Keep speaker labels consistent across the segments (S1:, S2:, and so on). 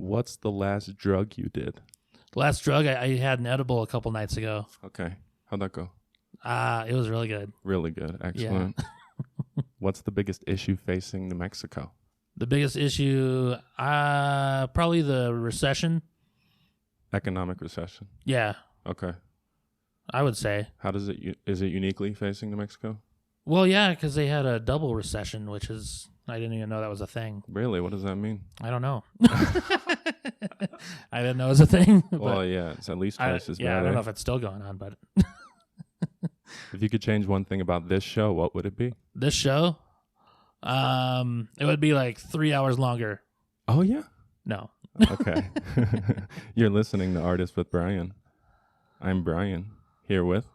S1: What's the last drug you did?
S2: The last drug, I had an edible a couple nights ago.
S1: Okay. How'd that go?
S2: It was really good.
S1: Really good. Excellent. Yeah. What's the biggest issue facing New Mexico?
S2: The biggest issue, probably the recession.
S1: Economic recession?
S2: Yeah.
S1: Okay.
S2: I would say.
S1: How does it, is it uniquely facing New Mexico?
S2: Well, yeah, because they had a double recession, which is, I didn't even know that was a thing.
S1: Really? What does that mean?
S2: I don't know. I didn't know it was a thing.
S1: Well, yeah, it's at least twice as bad.
S2: Yeah, I don't know if it's still going on, but.
S1: If you could change one thing about this show, what would it be?
S2: This show? It would be like 3 hours longer.
S1: Oh, yeah?
S2: No.
S1: Okay. You're listening to Artists with Brian. I'm Brian, here with...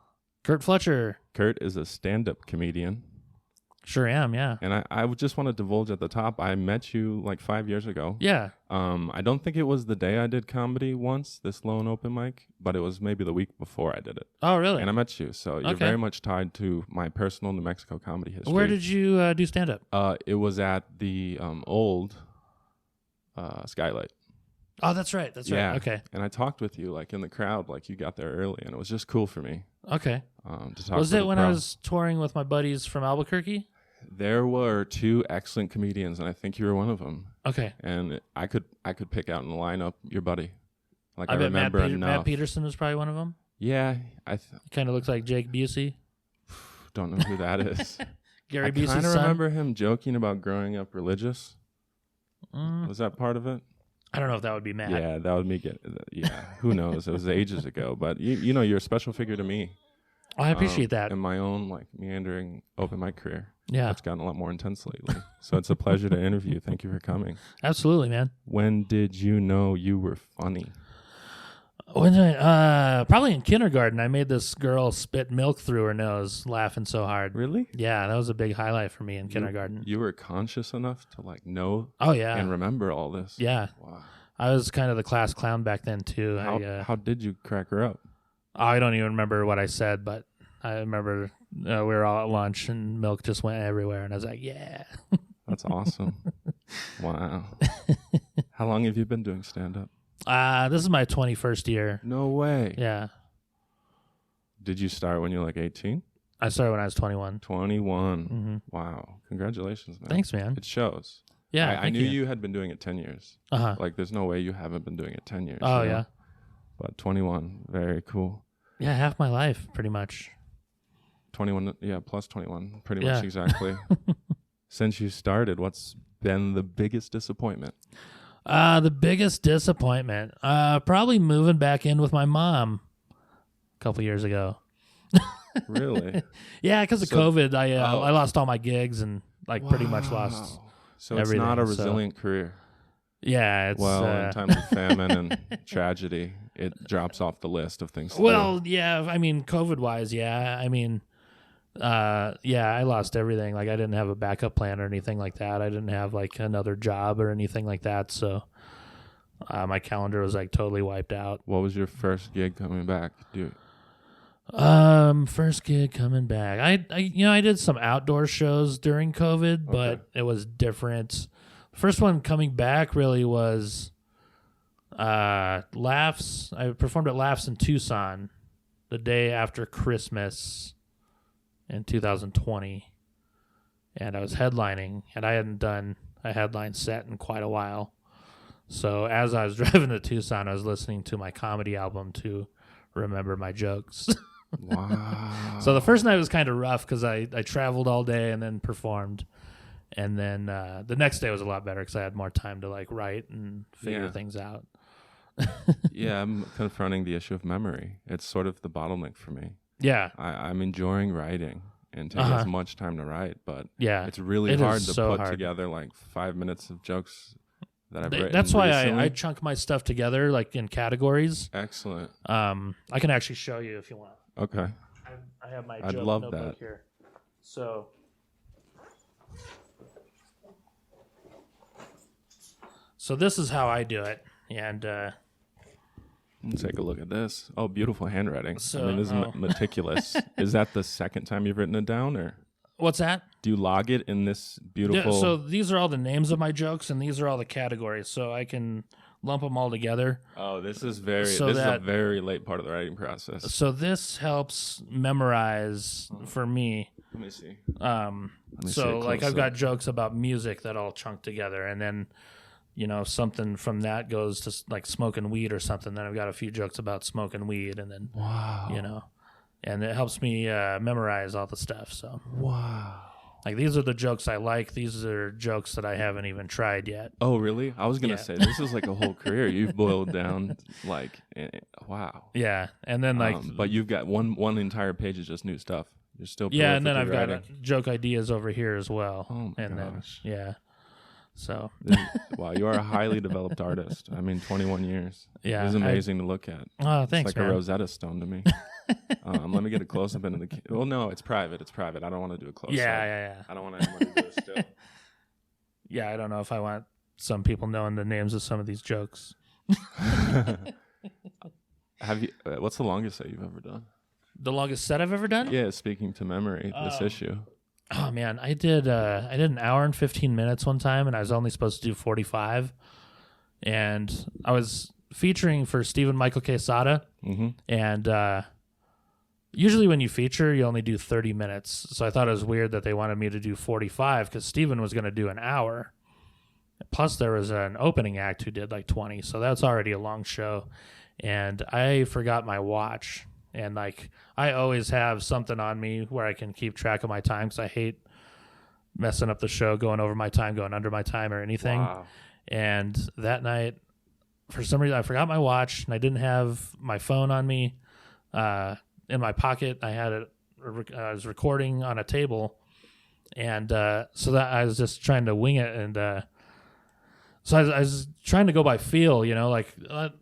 S2: Curt Fletcher.
S1: Curt is a stand-up comedian.
S2: Sure am, yeah.
S1: And I would just want to divulge at the top, I met you like 5 years ago.
S2: Yeah.
S1: I don't think it was the day I did comedy once, this lone open mic, but it was maybe the week before I did it.
S2: Oh, really?
S1: And I met you, so you're very much tied to my personal New Mexico comedy history.
S2: Where did you do stand-up?
S1: It was at the old Skylight.
S2: Oh, that's right. That's right. Okay.
S1: And I talked with you like in the crowd, like you got there early, and it was just cool for me.
S2: Okay.
S1: To talk
S2: was
S1: to
S2: it
S1: the
S2: when
S1: crowd.
S2: I was touring with my buddies from Albuquerque?
S1: There were two excellent comedians, and I think you were one of them.
S2: Okay.
S1: And I could pick out in the lineup your buddy. Like I
S2: bet
S1: remember enough.
S2: Matt Peterson was probably one of them.
S1: Yeah,
S2: He kind of looks like Jake Busey.
S1: Don't know who that is.
S2: Gary
S1: I
S2: Busey's son.
S1: kind of remember him joking about growing up religious. Was that part of it?
S2: I don't know if that would be Matt.
S1: Yeah, that would make it. Yeah, who knows? It was ages ago, but you know, you're a special figure to me.
S2: Oh, I appreciate that.
S1: In my own like meandering open mic career.
S2: Yeah,
S1: it's gotten a lot more intense lately. So it's a pleasure to interview. Thank you for coming.
S2: Absolutely, man.
S1: When did you know you were funny?
S2: When did I, probably in kindergarten, I made this girl spit milk through her nose, laughing so hard.
S1: Really?
S2: Yeah, that was a big highlight for me in kindergarten.
S1: You were conscious enough to like know.
S2: Oh yeah,
S1: and remember all this.
S2: Yeah.
S1: Wow.
S2: I was kind of the class clown back then too.
S1: How did you crack her up?
S2: I don't even remember what I said, but I remember we were all at lunch and milk just went everywhere, and I was like, "Yeah."
S1: That's awesome. Wow. How long have you been doing stand-up?
S2: This is my 21st year.
S1: No way.
S2: Yeah.
S1: Did you start when you were like 18?
S2: I started when I was 21.
S1: 21.
S2: Mm-hmm.
S1: Wow. Congratulations, man.
S2: Thanks, man.
S1: It shows.
S2: Yeah,
S1: I knew you had been doing it 10 years.
S2: Uh-huh.
S1: Like, there's no way you haven't been doing it 10 years.
S2: Oh,
S1: you know?
S2: yeah.
S1: But 21, very cool.
S2: Yeah, half my life, pretty much.
S1: 21, yeah, plus 21, pretty much exactly. Since you started, what's been the biggest disappointment?
S2: The biggest disappointment, probably moving back in with my mom a couple years ago.
S1: Really?
S2: Yeah, because of COVID, I lost all my gigs and pretty much lost.
S1: So it's not a resilient career.
S2: Yeah, it's
S1: in times of famine and tragedy, it drops off the list of things.
S2: Yeah, I mean, COVID-wise, yeah. I mean, I lost everything. Like, I didn't have a backup plan or anything like that. I didn't have like another job or anything like that. So my calendar was like totally wiped out.
S1: What was your first gig coming back?
S2: First gig coming back. I did some outdoor shows during COVID, but it was different. First one coming back really was Laughs. I performed at Laughs in Tucson the day after Christmas in 2020, and I was headlining, and I hadn't done a headline set in quite a while. So as I was driving to Tucson, I was listening to my comedy album to remember my jokes.
S1: Wow.
S2: So the first night was kind of rough because I traveled all day and then performed. And then the next day was a lot better because I had more time to like write and figure things out.
S1: Yeah, I'm confronting the issue of memory. It's sort of the bottleneck for me.
S2: Yeah.
S1: I'm enjoying writing and taking as much time to write, but it's really hard to put together like 5 minutes of jokes that I've written.
S2: That's why
S1: recently.
S2: I chunk my stuff together like in categories.
S1: Excellent.
S2: I can actually show you if you want.
S1: Okay.
S2: I have my
S1: I'd
S2: joke
S1: love
S2: notebook
S1: that.
S2: here. So this is how I do it, and
S1: let's take a look at this. Oh, beautiful handwriting.
S2: So,
S1: I mean, this is meticulous. Is that the second time you've written it down, or?
S2: What's that?
S1: Do you log it in this beautiful?
S2: Yeah, so these are all the names of my jokes, and these are all the categories, so I can lump them all together.
S1: Oh, this is a very late part of the writing process.
S2: So this helps memorize for me.
S1: Let me see.
S2: So like I've got jokes about music that all chunk together, and then something from that goes to like smoking weed or something. Then I've got a few jokes about smoking weed, and then and it helps me memorize all the stuff. So like these are the jokes I like. These are jokes that I haven't even tried yet.
S1: Oh, really? I was gonna say this is like a whole career you've boiled down. Like, wow.
S2: Yeah, and then
S1: but you've got one entire page of just new stuff. You're still
S2: and then I've got joke ideas over here as well.
S1: Oh my gosh.
S2: Then so
S1: wow, you are a highly developed artist. I mean, 21 years.
S2: Yeah,
S1: it's amazing to look at.
S2: Oh, thanks,
S1: it's like a Rosetta Stone to me. Let me get a close up into the. Well, no, it's private. It's private. I don't want to do a close up.
S2: Yeah.
S1: I don't want anyone to do it still.
S2: Yeah, I don't know if I want some people knowing the names of some of these jokes.
S1: Have you? What's the longest set you've ever done?
S2: The longest set I've ever done?
S1: Yeah, speaking to memory, this issue.
S2: Oh man, I did an hour and 15 minutes one time, and I was only supposed to do 45. And I was featuring for Stephen Michael Quesada, and usually when you feature, you only do 30 minutes. So I thought it was weird that they wanted me to do 45 because Stephen was going to do an hour. Plus, there was an opening act who did like 20, so that's already a long show. And I forgot my watch. And like I always have something on me where I can keep track of my time because I hate messing up the show, going over my time, going under my time or anything.
S1: Wow. And
S2: that night, for some reason, I forgot my watch and I didn't have my phone on me in my pocket. I had it. I was recording on a table, and so that I was just trying to wing it and. So I was trying to go by feel, like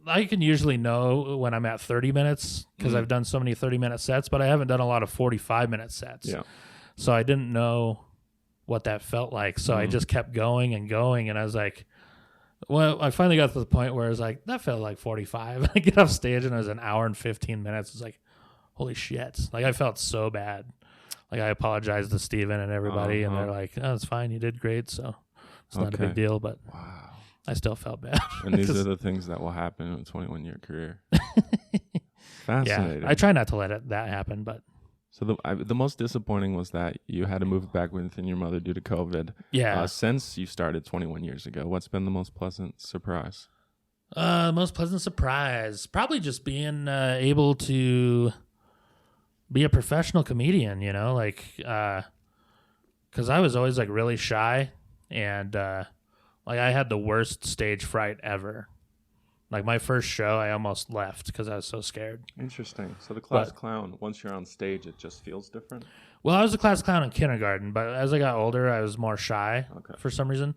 S2: I can usually know when I'm at 30 minutes because I've done so many 30-minute sets, but I haven't done a lot of 45-minute sets.
S1: Yeah.
S2: So I didn't know what that felt like. So I just kept going and going, and I was like, well, I finally got to the point where I was like, that felt like 45. I get off stage and it was an hour and 15 minutes. It's like, holy shit. Like I felt so bad. Like I apologized to Steven and everybody, and they're like, oh, it's fine. You did great. So it's not a big deal, but
S1: wow.
S2: I still felt bad.
S1: And these are the things that will happen in a 21-year career. Fascinating.
S2: Yeah, I try not to let that happen, but.
S1: So the most disappointing was that you had to move back within your mother due to COVID.
S2: Yeah.
S1: Since you started 21 years ago, what's been the most pleasant surprise?
S2: Most pleasant surprise, probably just being able to be a professional comedian, like, because I was always like really shy and like I had the worst stage fright ever. Like my first show, I almost left because I was so scared.
S1: Interesting. So the class clown, once you're on stage, it just feels different?
S2: Well, I was a class clown in kindergarten, but as I got older, I was more shy for some reason.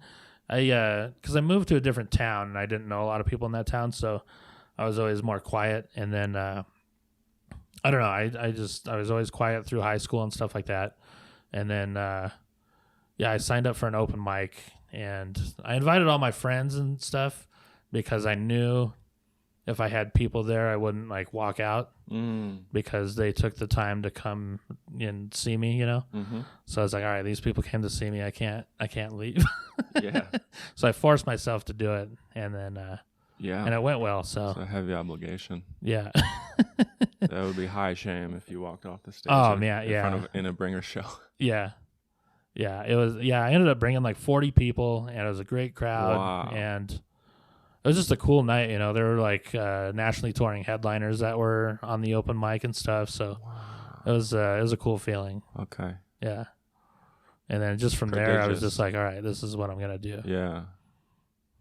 S2: Because I moved to a different town and I didn't know a lot of people in that town, so I was always more quiet. And then I don't know, I was always quiet through high school and stuff like that. And then I signed up for an open mic. And I invited all my friends and stuff because I knew if I had people there, I wouldn't like walk out because they took the time to come and see me, So I was like, all right, these people came to see me. I can't leave.
S1: Yeah.
S2: So I forced myself to do it, and then and it went well. So
S1: it's a heavy obligation.
S2: Yeah.
S1: That would be high shame if you walked off the stage.
S2: Oh man,
S1: in a bringer show.
S2: Yeah. Yeah, it was. Yeah, I ended up bringing like 40 people, and it was a great crowd.
S1: Wow.
S2: And it was just a cool night. There were like nationally touring headliners that were on the open mic and stuff. So it was a cool feeling.
S1: Okay.
S2: Yeah. And then just from there, I was just like, all right, this is what I'm gonna do.
S1: Yeah.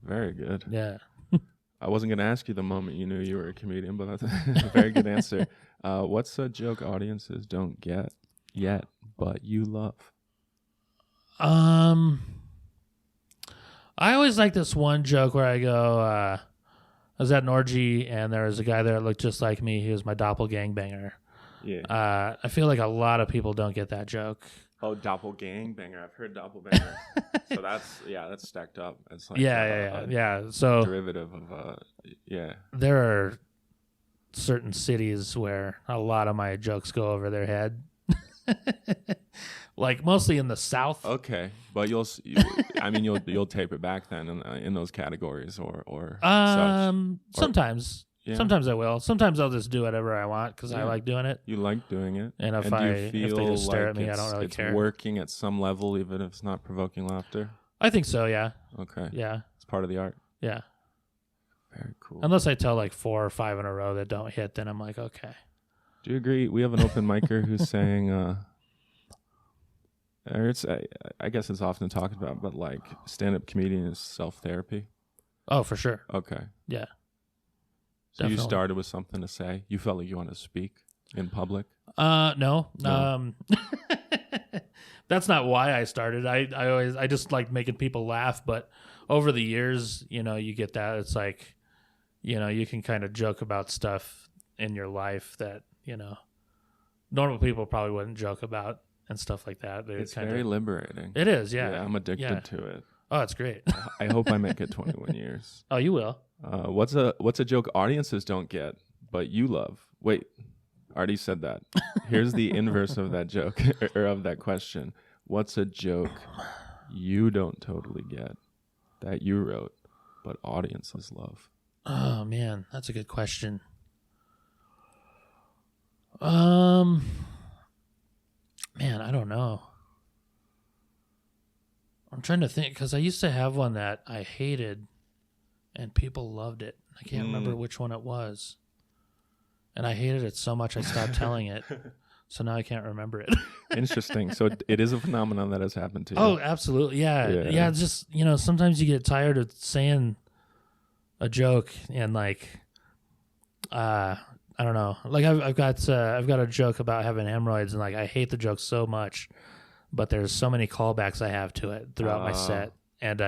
S1: Very good.
S2: Yeah.
S1: I wasn't gonna ask you the moment you knew you were a comedian, but that's a very good answer. What's a joke audiences don't get yet, but you love?
S2: I always like this one joke where I go, I was at an orgy and there was a guy there that looked just like me. He was my doppelgangbanger.
S1: Yeah.
S2: I feel like a lot of people don't get that joke.
S1: Oh, doppelgangbanger. I've heard doppelbanger. So that's stacked up. It's like
S2: So
S1: derivative of
S2: there are certain cities where a lot of my jokes go over their head. Like mostly in the South.
S1: Okay, but you'll tape it back then in those categories or
S2: sometimes. Yeah. Sometimes I will. Sometimes I'll just do whatever I want because I like doing it.
S1: You like doing it,
S2: and if they just stare at me, I don't really care.
S1: It's working at some level, even if it's not provoking laughter.
S2: I think so. Yeah.
S1: Okay.
S2: Yeah.
S1: It's part of the art.
S2: Yeah.
S1: Very cool.
S2: Unless I tell like 4 or 5 in a row that don't hit, then I'm like, okay.
S1: Do you agree? We have an open micer who's saying, I guess it's often talked about, but like stand-up comedian is self-therapy.
S2: Oh, for sure.
S1: Okay.
S2: Yeah.
S1: So definitely. You started with something to say. You felt like you wanted to speak in public.
S2: No. That's not why I started. I just like making people laugh. But over the years, you get that. It's like, you can kind of joke about stuff in your life that normal people probably wouldn't joke about and stuff like that.
S1: It's very liberating.
S2: It is. Yeah.
S1: I'm addicted to it.
S2: Oh, it's great.
S1: I hope I make it 21 years.
S2: Oh, you will.
S1: What's a joke audiences don't get, but you love? Wait, already said that. Here's the inverse of that joke or of that question. What's a joke you don't totally get that you wrote, but audiences love?
S2: Oh man, that's a good question. Man, I don't know. I'm trying to think because I used to have one that I hated and people loved it. I can't remember which one it was. And I hated it so much I stopped telling it. So now I can't remember it.
S1: Interesting. So it is a phenomenon that has happened to you.
S2: Oh, absolutely. Yeah. It's just, sometimes you get tired of saying a joke and like, I don't know. Like I've got a joke about having hemorrhoids and like I hate the joke so much, but there's so many callbacks I have to it throughout my set, and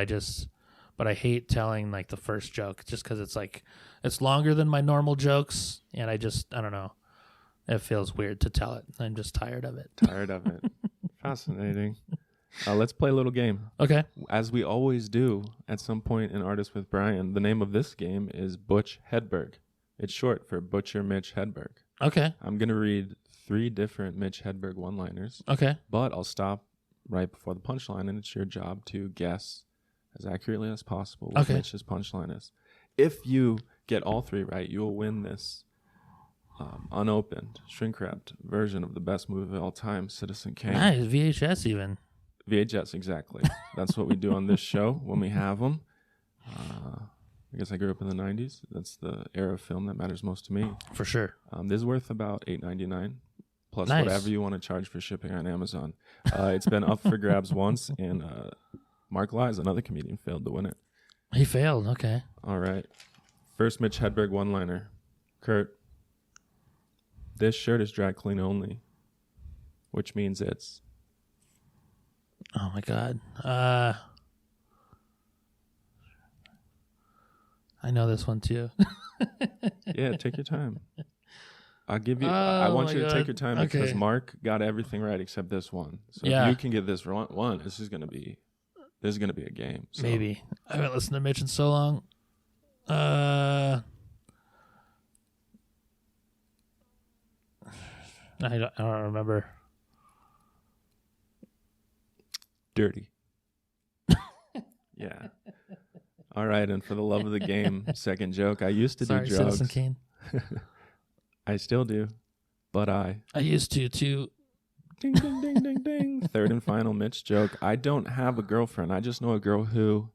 S2: but I hate telling like the first joke just because it's like it's longer than my normal jokes, and I don't know. It feels weird to tell it. I'm just tired of it.
S1: Fascinating. Let's play a little game.
S2: Okay.
S1: As we always do at some point in Artists with Brian, the name of this game is Butch Hedberg. It's short for Butcher Mitch Hedberg.
S2: Okay.
S1: I'm going to read 3 different Mitch Hedberg one-liners.
S2: Okay.
S1: But I'll stop right before the punchline, and it's your job to guess as accurately as possible what Mitch's punchline is. If you get all 3 right, you will win this unopened, shrink-wrapped version of the best movie of all time, Citizen Kane.
S2: Nice, VHS even.
S1: VHS, exactly. That's what we do on this show when we have them. I guess I grew up in the 90s. That's the era of film that matters most to me.
S2: For sure.
S1: This is worth about $8.99 plus whatever you want to charge for shipping on Amazon. It's been up for grabs once, and Mark Lies, another comedian, failed to win it.
S2: He failed. Okay.
S1: All right. First Mitch Hedberg one-liner. Curt, this shirt is dry clean only, which means it's...
S2: Oh, my God. I know this one, too.
S1: Yeah, take your time. I'll give you... I want you to take your time because Mark got everything right except this one. So if you can get this one, this is going to be a game. So.
S2: Maybe. I haven't listened to Mitch in so long. I don't remember.
S1: Dirty. Yeah. All right, and for the love of the game, second joke. I used to do drugs.
S2: Citizen Kane.
S1: I still do, but I
S2: used to too.
S1: Ding, ding, ding, ding, ding. Third and final Mitch joke. I don't have a girlfriend. I just know a girl who...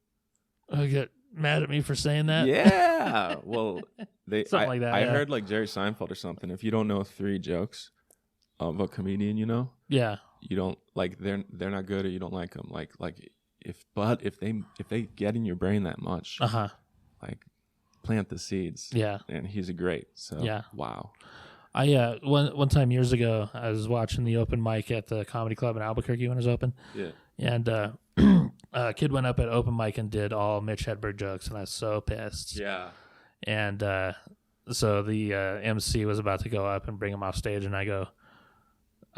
S2: Oh, get mad at me for saying that?
S1: Yeah. Well,
S2: something like that.
S1: I heard like Jerry Seinfeld or something. If you don't know 3 jokes of a comedian,
S2: yeah,
S1: you don't like they're not good or you don't like them. Like if they get in your brain that much, like plant the seeds.
S2: Yeah.
S1: And he's a great. So
S2: yeah.
S1: Wow.
S2: I one time years ago, I was watching the open mic at the comedy club in Albuquerque when it was open.
S1: Yeah.
S2: And a kid went up at open mic and did all Mitch Hedberg jokes, and I was so pissed.
S1: Yeah.
S2: And so the MC was about to go up and bring him off stage, and I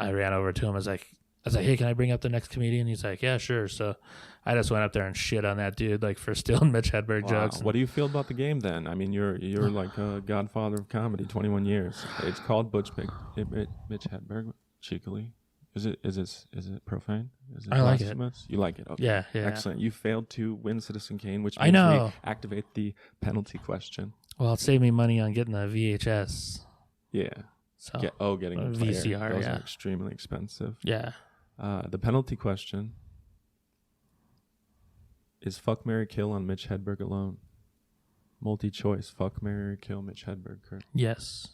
S2: ran over to him. I was like, hey, can I bring up the next comedian? He's like, yeah, sure. So I just went up there and shit on that dude, like for stealing Mitch Hedberg jokes.
S1: What do you feel about the game then? I mean, you're like a godfather of comedy, 21 years. It's called Mitch Hedberg, cheekily. Is it profane? Is it
S2: I like it.
S1: blasphemous? You like it? Okay.
S2: Yeah.
S1: Excellent. You failed to win Citizen Kane, which
S2: I
S1: means
S2: know.
S1: we activate the penalty question.
S2: Well, it saved me money on getting the VHS.
S1: Yeah.
S2: So
S1: Getting a player.
S2: VCR.
S1: Those
S2: Yeah.
S1: are extremely expensive.
S2: Yeah.
S1: The penalty question is fuck, marry, kill on Mitch Hedberg alone. Multi-choice. Fuck, marry, kill Mitch Hedberg. Kurt.
S2: Yes.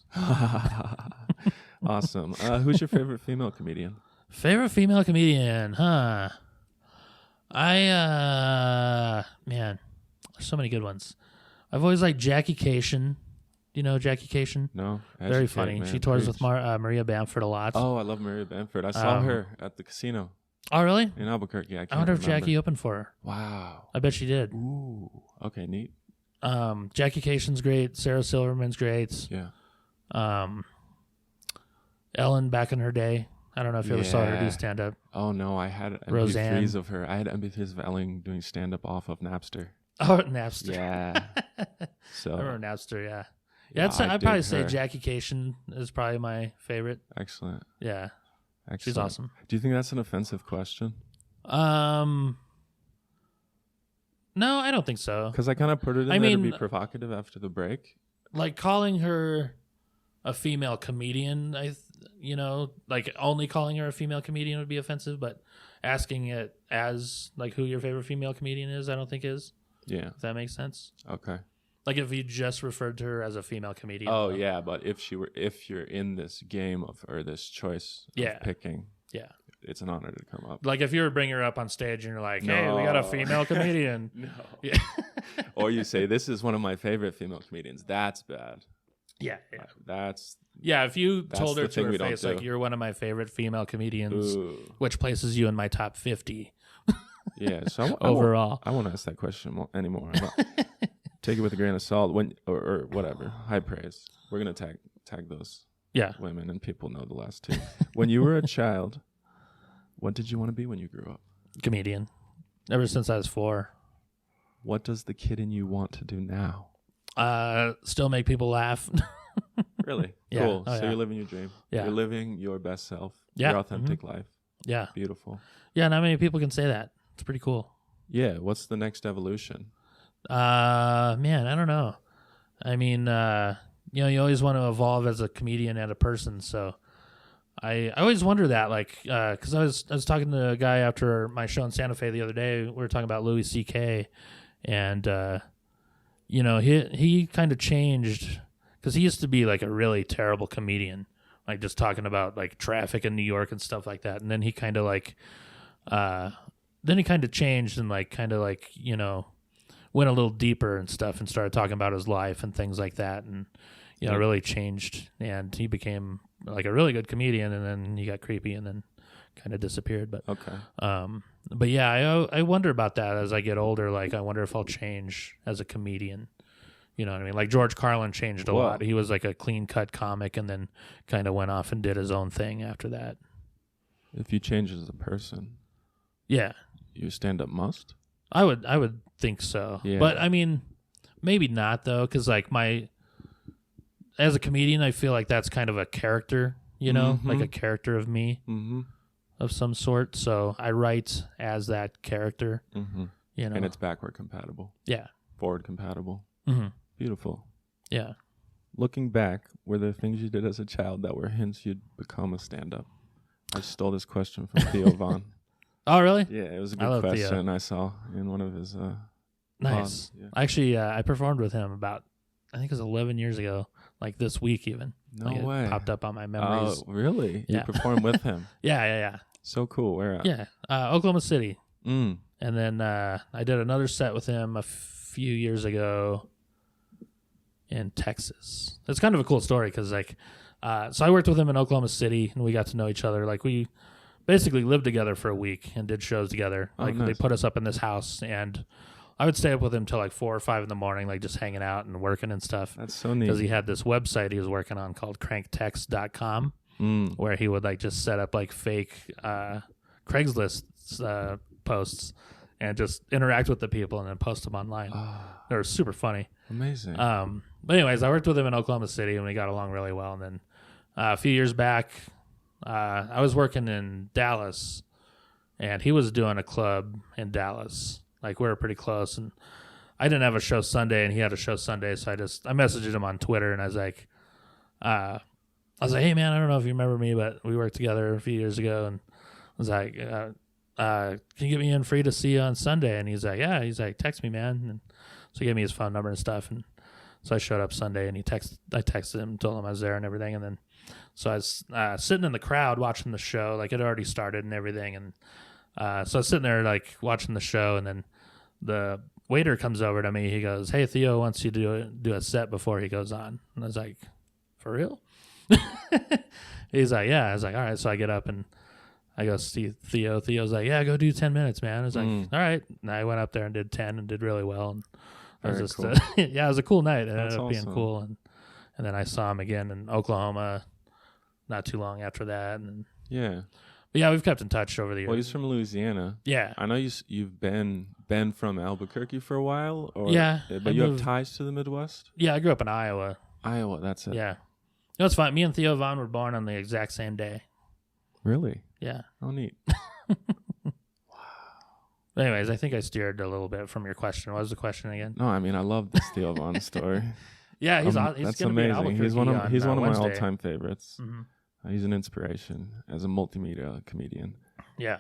S1: Awesome. Who's your favorite female comedian?
S2: Favorite female comedian, huh? Man, there's so many good ones. I've always liked Jackie Cation. Do you know Jackie Cation?
S1: No.
S2: Very funny.
S1: Man.
S2: She tours with Maria Bamford a lot.
S1: Oh, I love Maria Bamford. I saw her at the casino
S2: Oh, really?
S1: in Albuquerque. I
S2: wonder if Jackie opened for her.
S1: Wow.
S2: I bet she did.
S1: Ooh. Okay, neat.
S2: Jackie Cation's great. Sarah Silverman's great.
S1: Yeah.
S2: Ellen back in her day. I don't know if you ever saw her do stand-up.
S1: Oh, no. I had
S2: Roseanne.
S1: MP3s of her. I had MP3s of Ellen doing stand-up off of Napster.
S2: Oh, Napster.
S1: Yeah. So
S2: I remember Napster, yeah.
S1: Yeah,
S2: I'd probably
S1: dig
S2: say
S1: her.
S2: Jackie Cation is probably my favorite.
S1: Excellent.
S2: Yeah.
S1: Excellent.
S2: She's awesome.
S1: Do you think that's an offensive question?
S2: No, I don't think so.
S1: Because I kind of put it in there to be provocative after the break.
S2: Like calling her a female comedian, like only calling her a female comedian would be offensive, but asking it as like who your favorite female comedian is, I don't think is.
S1: Yeah.
S2: If that makes sense.
S1: Okay.
S2: Like if you just referred to her as a female comedian.
S1: Oh yeah, but if you're in this game or this choice of picking, it's an honor to come up.
S2: Like if you were bringing her up on stage and you're like, hey, we got a female comedian.
S1: No.
S2: Yeah.
S1: Or you say, this is one of my favorite female comedians. That's bad.
S2: Yeah.
S1: That's
S2: if you told her
S1: the
S2: to
S1: thing
S2: her
S1: we don't
S2: face,
S1: do.
S2: like, you're one of my favorite female comedians,
S1: ooh.
S2: which places you in my top 50
S1: Yeah. So
S2: overall.
S1: I won't ask that question anymore. Take it with a grain of salt or whatever. High praise. We're gonna tag those women, and people know the last two. When you were a child, what did you want to be when you grew up?
S2: Comedian. Ever since I was 4.
S1: What does the kid in you want to do now?
S2: Still make people laugh.
S1: Really?
S2: Yeah.
S1: Cool.
S2: Oh,
S1: so you're living your dream.
S2: Yeah.
S1: You're living your best self.
S2: Yeah.
S1: Your authentic life.
S2: Yeah.
S1: Beautiful.
S2: Yeah, not many people can say that. It's pretty cool.
S1: Yeah. What's the next evolution?
S2: Man, I don't know. I mean, you always want to evolve as a comedian and a person. So I always wonder that, like, because I was talking to a guy after my show in Santa Fe the other day. We were talking about Louis C.K. and he kind of changed because he used to be like a really terrible comedian, like just talking about like traffic in New York and stuff like that. And then he kind of changed and went a little deeper and stuff and started talking about his life and things like that, and really changed, and he became like a really good comedian, and then he got creepy and then kind of disappeared. But but yeah, I wonder about that as I get older. Like, I wonder if I'll change as a comedian. You know what I mean? Like George Carlin changed a lot. He was like a clean cut comic and then kind of went off and did his own thing after that.
S1: If you change as a person, you stand up must.
S2: I would think so. Yeah. But I mean, maybe not though, because like as a comedian, I feel like that's kind of a character, like a character of me of some sort. So I write as that character, and
S1: it's backward compatible.
S2: Yeah.
S1: Forward compatible. Beautiful.
S2: Yeah.
S1: Looking back, were there things you did as a child that were hints you'd become a stand-up? I stole this question from Theo Vaughn.
S2: Oh, really?
S1: Yeah, it was a good question I saw in one of his
S2: nice.
S1: pods. Yeah.
S2: Actually, I performed with him about, I think it was 11 years ago, like this week even.
S1: No
S2: like
S1: way.
S2: It popped up on my memories.
S1: Oh, really?
S2: Yeah.
S1: You performed with him?
S2: Yeah.
S1: So cool. Where at?
S2: Yeah, Oklahoma City.
S1: And
S2: then I did another set with him a few years ago in Texas. It's kind of a cool story because so I worked with him in Oklahoma City and we got to know each other. Like, we basically lived together for a week and did shows together. Like,
S1: nice.
S2: They put us up in this house, and I would stay up with him till like 4 or 5 in the morning, like just hanging out and working and stuff.
S1: That's so neat.
S2: Because he had this website he was working on called cranktext.com, where he would like just set up like fake Craigslist posts and just interact with the people and then post them online. They were super funny.
S1: Amazing.
S2: But anyways, I worked with him in Oklahoma City and we got along really well. And then a few years back, I was working in Dallas, and he was doing a club in Dallas. Like, we were pretty close, and I didn't have a show Sunday, and he had a show Sunday, so I messaged him on Twitter, and I was like, hey, man, I don't know if you remember me, but we worked together a few years ago, and I was like, can you get me in free to see you on Sunday? And he's like, yeah. He's like, text me, man. And so he gave me his phone number and stuff, and so I showed up Sunday, and I texted him, told him I was there and everything, and then so I was sitting in the crowd watching the show, like it already started and everything, and so I was sitting there like watching the show, and then the waiter comes over to me. He goes, hey, Theo wants you to do a set before he goes on. And I was like, for real? He's like, yeah. I was like, all right. So I get up and I go see Theo. Theo's like, yeah, go do 10 minutes, man. I was like, all right. And I went up there and did 10 and did really well. And it was just,
S1: cool.
S2: yeah, it was a cool night. It
S1: That's
S2: ended up being
S1: awesome.
S2: cool. And then I saw him again in Oklahoma not too long after that. And
S1: Yeah.
S2: but yeah, we've kept in touch over the years.
S1: Well, he's from Louisiana.
S2: Yeah.
S1: I know you've been from Albuquerque for a while. Or,
S2: Yeah,
S1: But
S2: I
S1: you have
S2: moved-
S1: ties to the Midwest?
S2: Yeah, I grew up in Iowa.
S1: Iowa, that's it.
S2: Yeah. You know, it's fun. Me and Theo Vaughn were born on the exact same day.
S1: Really?
S2: Yeah.
S1: Oh, neat.
S2: Anyways, I think I steered a little bit from your question. What was the question again?
S1: No, I mean, I love this Theo Vaughn story.
S2: Yeah, he's
S1: That's
S2: going to be in
S1: amazing.
S2: Albuquerque
S1: He's one of my
S2: Wednesday.
S1: all-time favorites.
S2: Mm-hmm.
S1: He's an inspiration as a multimedia comedian.
S2: Yeah.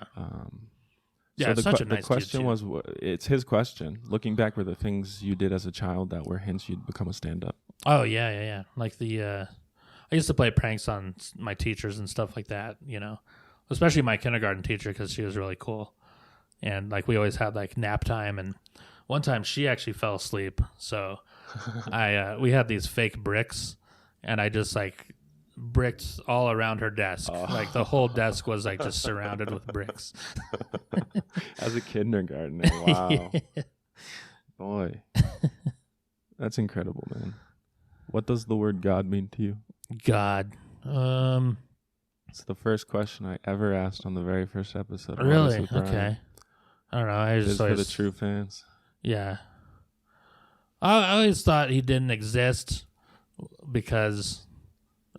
S1: So
S2: It's such a nice
S1: the question
S2: dude,
S1: was, it's his question. Looking back, were the things you did as a child that were hints you'd become a stand-up?
S2: Oh, yeah. Like I used to play pranks on my teachers and stuff like that, you know, especially my kindergarten teacher because she was really cool. And like we always had like nap time, and one time she actually fell asleep. So we had these fake bricks, and I just like bricked all around her desk. Like the whole desk was like just surrounded with bricks.
S1: As a kindergartner, wow. Boy. That's incredible, man. What does the word God mean to you?
S2: God.
S1: It's the first question I ever asked on the very first episode. of
S2: Really?
S1: Honest with Brian.
S2: Okay. I don't know. I
S1: It
S2: just
S1: is for
S2: always,
S1: the true fans.
S2: Yeah. I always thought he didn't exist because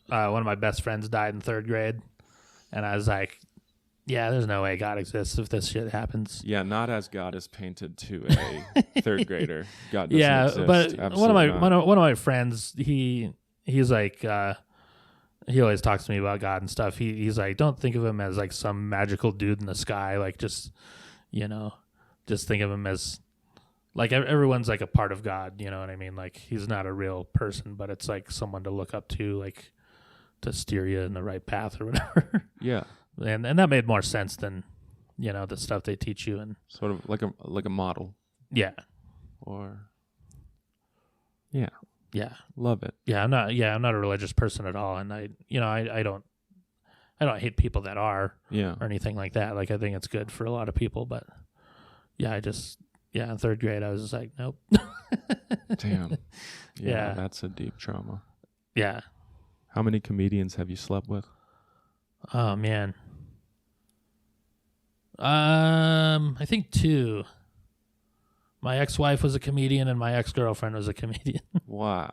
S2: one of my best friends died in 3rd grade. And I was like, yeah, there's no way God exists if this shit happens.
S1: Yeah, not as God is painted to a third grader. God doesn't
S2: Yeah,
S1: exist.
S2: but
S1: Absolutely not.
S2: one of my friends, he's like he always talks to me about God and stuff. He's like, don't think of him as like some magical dude in the sky. Like just, you know, just think of him as like everyone's like a part of God. You know what I mean? Like he's not a real person, but it's like someone to look up to, like to steer you in the right path or whatever.
S1: Yeah,
S2: and that made more sense than, you know, the stuff they teach you. And
S1: sort of like a model.
S2: yeah,
S1: Or yeah, love it.
S2: I'm not a religious person at all, and I don't hate people that are
S1: Yeah,
S2: or anything like that. Like I think it's good for a lot of people, but yeah, in 3rd grade I was just like, nope.
S1: damn.
S2: Yeah.
S1: That's a deep trauma.
S2: Yeah.
S1: How many comedians have you slept with?
S2: Oh man. I think 2. My ex-wife was a comedian and my ex-girlfriend was a comedian.
S1: Wow.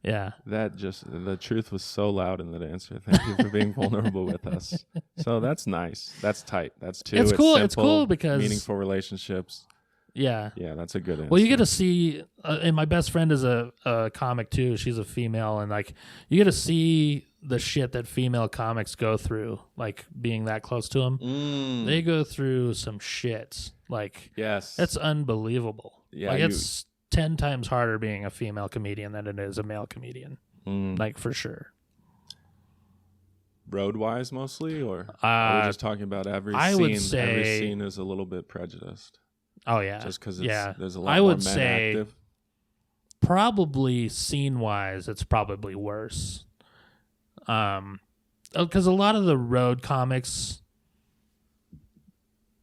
S2: Yeah.
S1: The truth was so loud in that answer. Thank you for being vulnerable with us. So that's nice. That's tight. That's 2.
S2: It's cool. It's
S1: simple,
S2: cool because
S1: meaningful relationships.
S2: Yeah.
S1: Yeah, that's a good answer.
S2: Well, you get to see, and my best friend is a comic too. She's a female, and like you get to see the shit that female comics go through, like being that close to them. They go through some shit. Like,
S1: yes,
S2: it's unbelievable.
S1: Yeah,
S2: like it's 10 times harder being a female comedian than it is a male comedian. Like for sure.
S1: Road wise, mostly, or are we just talking about every
S2: I
S1: scene?
S2: would say
S1: every scene is a little bit prejudiced.
S2: Oh yeah,
S1: Just because
S2: yeah.
S1: there's a lot
S2: I
S1: more
S2: would
S1: men
S2: say
S1: active.
S2: probably scene wise, it's probably worse. Because a lot of the road comics,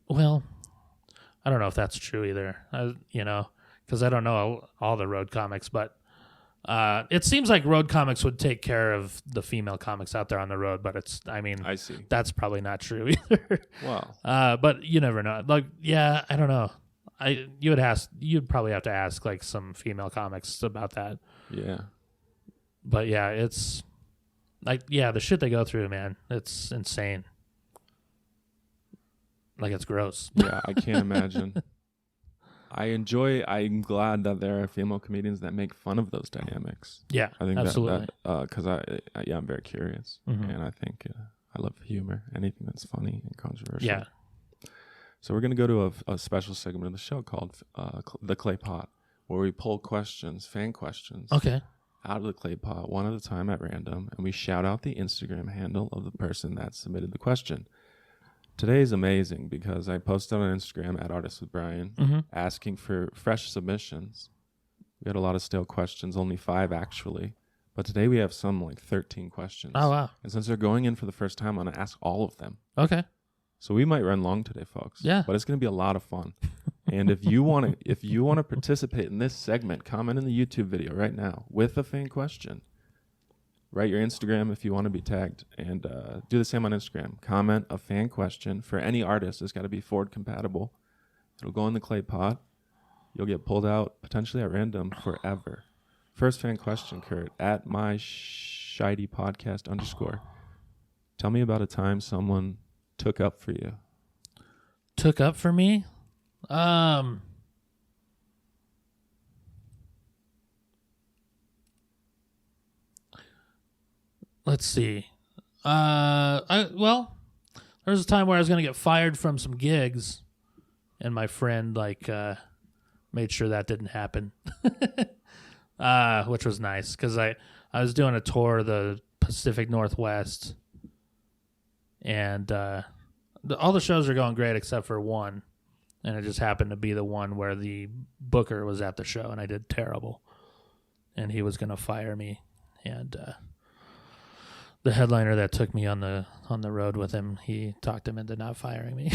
S2: well, I don't know if that's true either. Because I don't know all the road comics, but it seems like road comics would take care of the female comics out there on the road. But
S1: I see.
S2: that's probably not true either.
S1: Wow.
S2: But you never know. Like, yeah, I don't know. You'd probably have to ask like some female comics about that.
S1: Yeah.
S2: But yeah, it's the shit they go through, man, it's insane. Like, it's gross.
S1: Yeah, I can't imagine. I'm glad that there are female comedians that make fun of those dynamics.
S2: Yeah,
S1: I think
S2: absolutely.
S1: Because I'm very curious, and I think I love humor, anything that's funny and controversial.
S2: Yeah.
S1: So we're going to go to a special segment of the show called The Clay Pot, where we pull fan questions,
S2: Okay.
S1: out of the clay pot one at a time at random, and we shout out the Instagram handle of the person that submitted the question. Today is amazing because I posted on Instagram at Artists with Brian asking for fresh submissions. We had a lot of stale questions, only 5 actually. But today we have some like 13 questions.
S2: Oh, wow.
S1: And since they're going in for the first time, I'm going to ask all of them.
S2: Okay.
S1: So we might run long today, folks.
S2: Yeah.
S1: But it's going to be a lot of fun. And if you want to participate in this segment, comment in the YouTube video right now with a fan question. Write your Instagram if you want to be tagged, and do the same on Instagram. Comment a fan question for any artist. It's got to be Ford compatible. It'll go in the clay pot. You'll get pulled out potentially at random forever. First fan question, Curt, at myshiteypodcast_. Tell me about a time someone took up for you.
S2: Took up for me? Let's see. There was a time where I was going to get fired from some gigs, and my friend made sure that didn't happen, which was nice because I was doing a tour of the Pacific Northwest, and all the shows are going great except for one, and it just happened to be the one where the booker was at the show, and I did terrible, and he was going to fire me, and the headliner that took me on the road with him, he talked him into not firing me.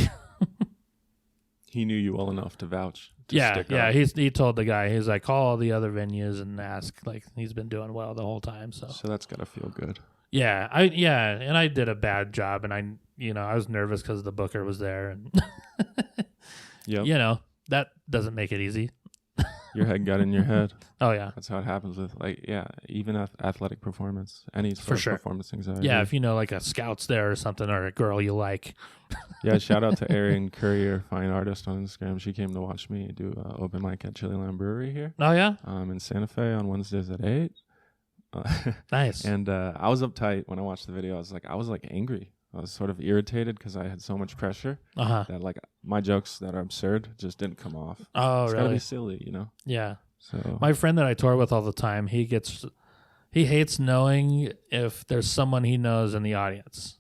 S1: He knew you well enough to vouch.
S2: Yeah. He told the guy, he's like, call all the other venues and ask. Like, he's been doing well the whole time. So
S1: that's gotta feel good.
S2: Yeah, and I did a bad job, and I was nervous because the booker was there, and
S1: yep.
S2: That doesn't make it easy.
S1: Your head got in your head.
S2: Oh yeah,
S1: that's how it happens with even athletic performance, any sort of performance anxiety.
S2: Yeah, if like a scout's there or something, or a girl you like.
S1: Yeah, shout out to Erin Courier, fine artist on Instagram. She came to watch me do open mic at Chili Lamb Brewery here.
S2: Oh yeah,
S1: in Santa Fe on Wednesdays at 8.
S2: Nice.
S1: And I was uptight when I watched the video. I was angry. I was sort of irritated because I had so much pressure that my jokes that are absurd just didn't come off.
S2: Oh,
S1: it's
S2: really?
S1: gotta be silly,
S2: Yeah.
S1: So
S2: my friend that I tour with all the time, he hates knowing if there's someone he knows in the audience.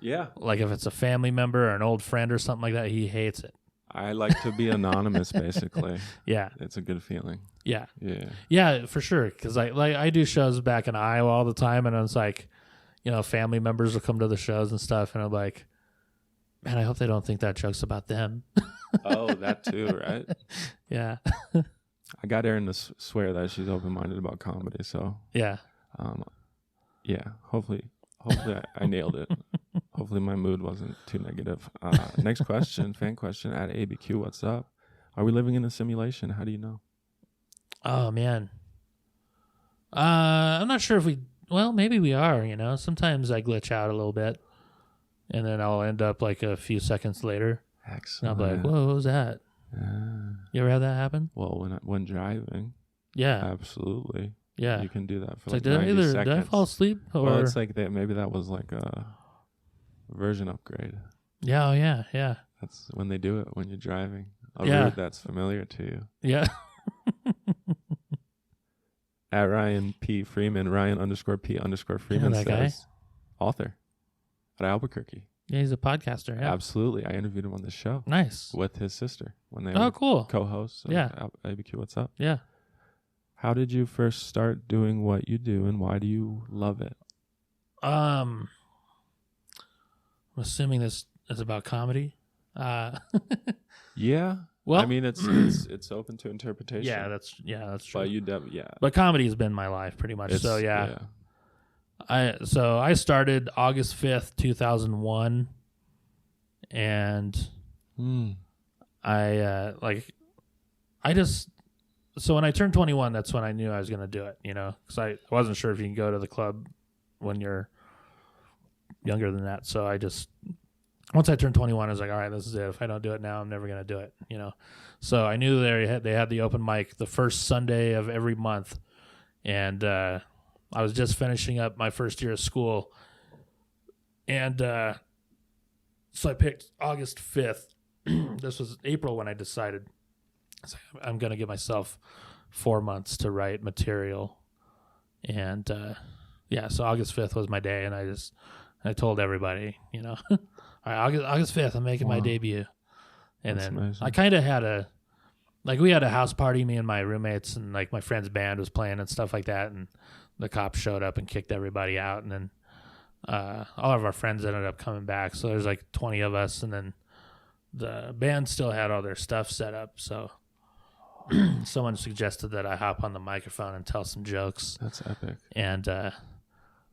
S1: Yeah.
S2: Like if it's a family member or an old friend or something like that, he hates it.
S1: I like to be anonymous, basically.
S2: Yeah.
S1: It's a good feeling.
S2: Yeah.
S1: Yeah.
S2: Yeah, for sure. Because I do shows back in Iowa all the time, and it's like, family members will come to the shows and stuff, and I'm like, man, I hope they don't think that joke's about them.
S1: Oh, that too, right?
S2: Yeah.
S1: I got Erin to swear that she's open-minded about comedy, so
S2: yeah.
S1: Yeah. Hopefully I nailed it. Hopefully my mood wasn't too negative. Next question, fan question at ABQ. What's up? Are we living in a simulation? How do you know?
S2: Oh man. I'm not sure if maybe we are. Sometimes I glitch out a little bit, and then I'll end up like a few seconds later.
S1: Excellent.
S2: And I'll be like, "Whoa, what was that?" You ever had that happen?
S1: Well, when driving.
S2: Yeah.
S1: Absolutely.
S2: Yeah.
S1: You can do that for
S2: it's
S1: 90 seconds.
S2: Did I fall asleep? Or...
S1: Well, it's like that. Maybe that was like a version upgrade.
S2: Yeah. Oh, yeah. Yeah.
S1: That's when they do it when you're driving. A
S2: Yeah.
S1: route that's familiar to you.
S2: Yeah.
S1: At Ryan P. Freeman, Ryan_P_Freeman says,
S2: guy?
S1: Author at Albuquerque.
S2: Yeah, he's a podcaster. Yeah.
S1: Absolutely. I interviewed him on this show.
S2: Nice.
S1: With his sister when they
S2: Oh,
S1: were
S2: cool.
S1: co-hosts.
S2: Yeah.
S1: ABQ, what's up?
S2: Yeah.
S1: How did you first start doing what you do, and why do you love it?
S2: I'm assuming this is about comedy.
S1: Yeah.
S2: Well,
S1: I mean, it's open to interpretation.
S2: Yeah, that's true.
S1: But
S2: But comedy's been my life pretty much. So yeah. I started August 5th, 2001, and so when I turned 21, that's when I knew I was going to do it, because I wasn't sure if you can go to the club when you're younger than that. So I just, once I turned 21, I was like, all right, this is it. If I don't do it now, I'm never going to do it, you know? So I knew they had the open mic the first Sunday of every month. And I was just finishing up my first year of school. And so I picked August 5th. This was April when I decided I'm going to give myself 4 months to write material. And so August 5th was my day. And I told everybody, you know, all right, August 5th, I'm making my debut. And
S1: That's
S2: then
S1: amazing.
S2: I kind of had we had a house party, me and my roommates, and like my friend's band was playing and stuff like that. And the cops showed up and kicked everybody out. And then all of our friends ended up coming back. So there's like 20 of us. And then the band still had all their stuff set up. So someone suggested that I hop on the microphone and tell some jokes.
S1: That's epic.
S2: And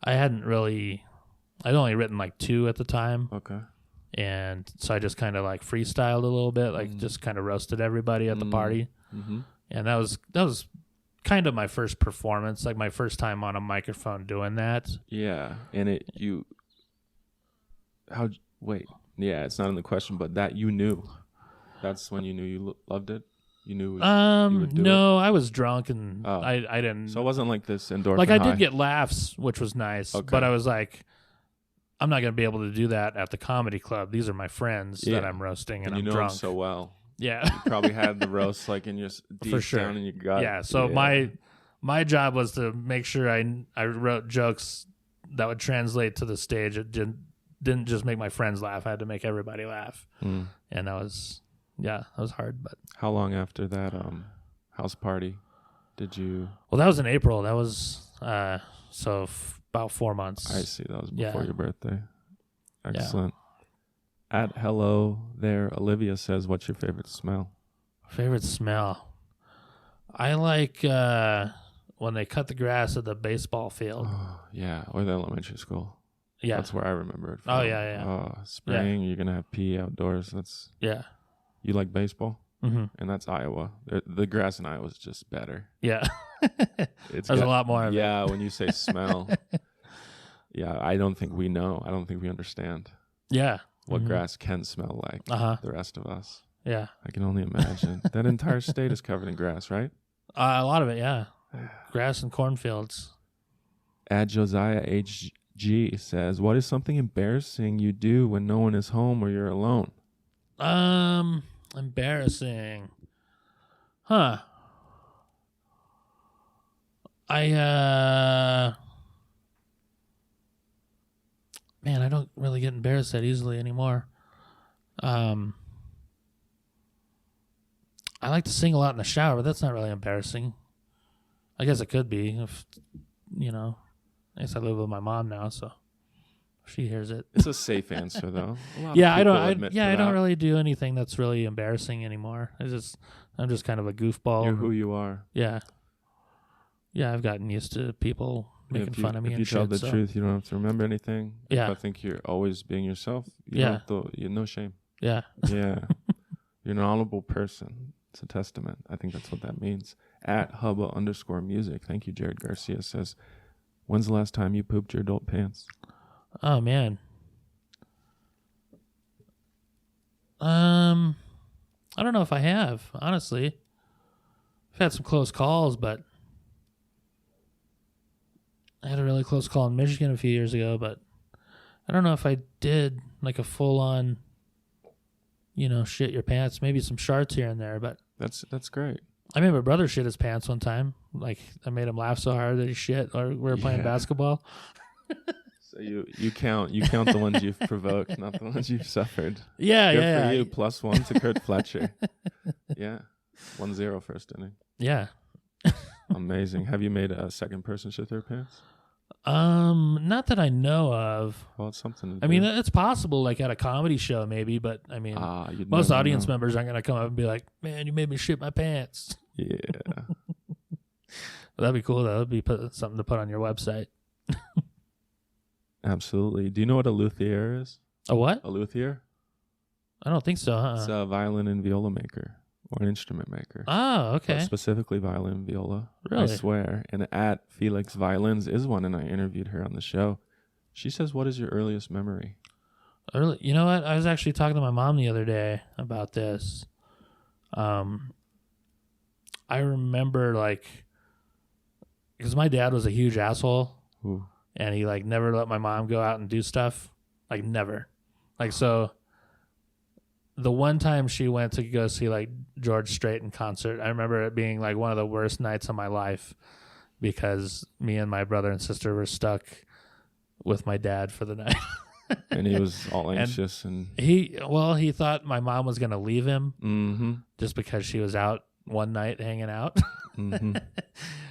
S2: I'd only written like 2 at the time.
S1: Okay.
S2: And so I just kind of like freestyled a little bit, like just kind of roasted everybody at the party. Mm-hmm. And that was kind of my first performance, like my first time on a microphone doing that.
S1: Yeah. And yeah, it's not in the question, but that you knew. That's when you knew you loved it? You knew you would do
S2: no,
S1: it?
S2: I was drunk and I didn't.
S1: So it wasn't like this endorphin
S2: like I
S1: high.
S2: did get laughs, which was nice,
S1: Okay.
S2: but I was like, I'm not going to be able to do that at the comedy club. These are my friends that I'm roasting, and
S1: you
S2: I'm
S1: know
S2: drunk.
S1: them so well.
S2: Yeah.
S1: You probably had the roast like in your deep
S2: For sure.
S1: down in your gut.
S2: Yeah. So my job was to make sure I wrote jokes that would translate to the stage. It didn't just make my friends laugh. I had to make everybody laugh. And that was hard. But
S1: how long after that house party did you?
S2: Well, that was in April. That was about 4 months.
S1: I see. That was before your birthday.
S2: Yeah.
S1: Excellent. At hello there, Olivia says, "What's your favorite smell?"
S2: Favorite smell? I like when they cut the grass at the baseball field.
S1: Yeah, or the elementary school.
S2: Yeah,
S1: that's where I remember it from.
S2: Oh yeah.
S1: Oh, spring, you're gonna have pee outdoors.
S2: Yeah.
S1: You like baseball?
S2: Mm-hmm.
S1: And that's Iowa. The grass in Iowa is just better.
S2: Yeah.
S1: There's
S2: a lot more of it.
S1: Yeah, when you say smell. Yeah, I don't think we know. I don't think we understand.
S2: Yeah.
S1: What grass can smell like. The rest of us.
S2: Yeah. I
S1: can only imagine. That entire state is covered in grass, right?
S2: A lot of it, yeah. Grass and cornfields.
S1: At Josiah HG says, "What is something embarrassing you do when no one is home or you're alone?"
S2: Embarrassing. Huh. Man, I don't really get embarrassed that easily anymore. I like to sing a lot in the shower, but that's not really embarrassing. I guess it could be if, I guess I live with my mom now, so she hears it.
S1: It's a safe answer, though.
S2: I don't really do anything that's really embarrassing anymore. I'm just kind of a goofball.
S1: You're who you are.
S2: Yeah. Yeah, I've gotten used to people making fun of me.
S1: If you tell the truth, you don't have to remember anything.
S2: Yeah.
S1: If I think you're always being yourself. You no shame.
S2: Yeah.
S1: Yeah. You're an honorable person. It's a testament. I think that's what that means. At Hubba_music. Thank you, Jared Garcia says, "When's the last time you pooped your adult pants?"
S2: Oh, man. I don't know if I have, honestly. I've had some close calls, but I had a really close call in Michigan a few years ago, but I don't know if I did like a full-on, shit your pants. Maybe some sharts here and there, but
S1: that's great.
S2: I made my brother shit his pants one time. Like, I made him laugh so hard that he shit while we were playing basketball.
S1: So you count the ones you've provoked, not the ones you've suffered.
S2: Yeah,
S1: Good for you. +1 to Curt Fletcher. Yeah. 1-0 first inning.
S2: Yeah.
S1: Amazing. Have you made a second person shit their pants?
S2: Not that I know of.
S1: Well, it's something to do.
S2: I mean, it's possible, like at a comedy show, maybe. But I mean, most audience members aren't gonna come up and be like, "Man, you made me shit my pants."
S1: Yeah.
S2: That'd be cool. That would be something to put on your website.
S1: Absolutely. Do you know what a luthier is?
S2: A what?
S1: A luthier?
S2: I don't think so.
S1: It's a violin and viola maker or an instrument maker.
S2: Oh, okay.
S1: But specifically violin and viola.
S2: Really?
S1: I swear. And at Felix Violins is one, and I interviewed her on the show. She says, what is your earliest memory?
S2: You know what? I was actually talking to my mom the other day about this. I remember, like, because my dad was a huge asshole.
S1: Ooh.
S2: And he, like, never let my mom go out and do stuff. Like, never. Like, so the one time she went to go see, like, George Strait in concert, I remember it being, like, one of the worst nights of my life because me and my brother and sister were stuck with my dad for the night.
S1: And he was all anxious. And
S2: he thought my mom was going to leave him just because she was out one night hanging out.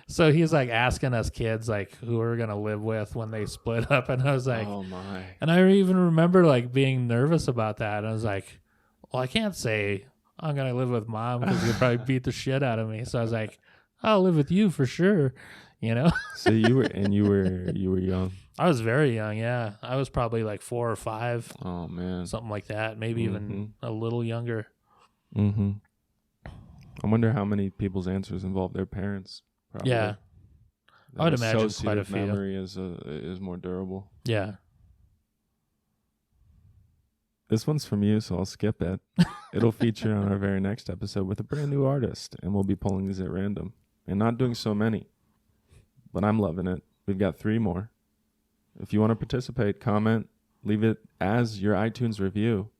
S2: So he's like asking us kids like who we're going to live with when they split up. And I was like,
S1: oh my.
S2: And I even remember like being nervous about that. And I was like, well, I can't say I'm going to live with mom because he'll probably beat the shit out of me. So I was like, I'll live with you for sure. You know?
S1: So you were young. I
S2: was very young. Yeah. I was probably like 4 or 5.
S1: Oh man.
S2: Something like that. Maybe even a little younger.
S1: I wonder how many people's answers involve their parents. Probably.
S2: Yeah. I would imagine quite a few.
S1: Memory is more durable.
S2: Yeah.
S1: This one's from you, so I'll skip it. It'll feature on our very next episode with a brand new artist, and we'll be pulling these at random and not doing so many. But I'm loving it. We've got 3 more. If you want to participate, comment, leave it as your iTunes review.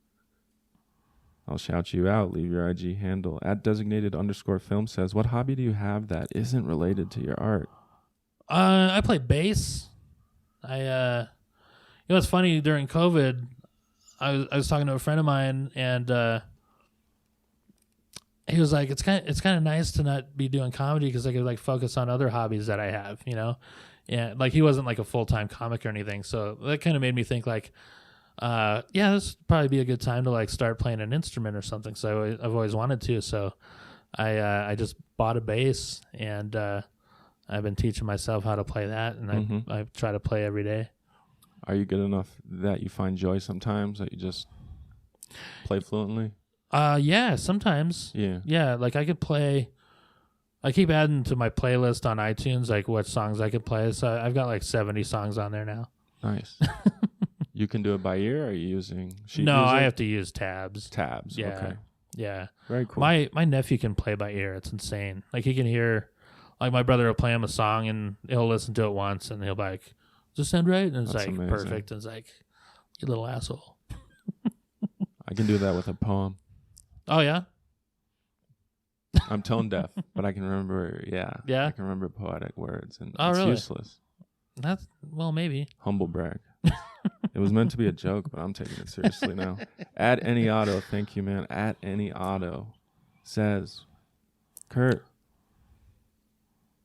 S1: I'll shout you out. Leave your IG handle. @designated_film says, what hobby do you have that isn't related to your art?
S2: I play bass. It's funny, during COVID, I was talking to a friend of mine, and he was like, it's kind of nice to not be doing comedy because I could like focus on other hobbies that I have, you know? Yeah, like he wasn't like a full-time comic or anything, so that kind of made me think like, this would probably be a good time to like start playing an instrument or something. So I've always wanted to. So I just bought a bass, and I've been teaching myself how to play that, and I try to play every day.
S1: Are you good enough that you find joy sometimes, that you just play fluently?
S2: Yeah, sometimes. Yeah, like I could play. I keep adding to my playlist on iTunes, like what songs I could play. So I've got like 70 songs on there now.
S1: Nice. You can do it by ear, or are you using sheet
S2: No,
S1: music?
S2: I have to use tabs.
S1: Tabs,
S2: yeah.
S1: Okay.
S2: Yeah.
S1: Very cool.
S2: My nephew can play by ear. It's insane. Like he can hear, like my brother will play him a song and he'll listen to it once and he'll be like, does this sound right? And it's
S1: That's
S2: like
S1: amazing.
S2: perfect. And it's like, you little asshole.
S1: I can do that with a poem.
S2: Oh, yeah?
S1: I'm tone deaf, but I can remember,
S2: Yeah?
S1: I can remember poetic words, and
S2: Oh,
S1: it's
S2: really?
S1: useless.
S2: Well, maybe.
S1: Humble brag. It was meant to be a joke, but I'm taking it seriously now. @AnyAuto, thank you, man. @AnyAuto says, Curt,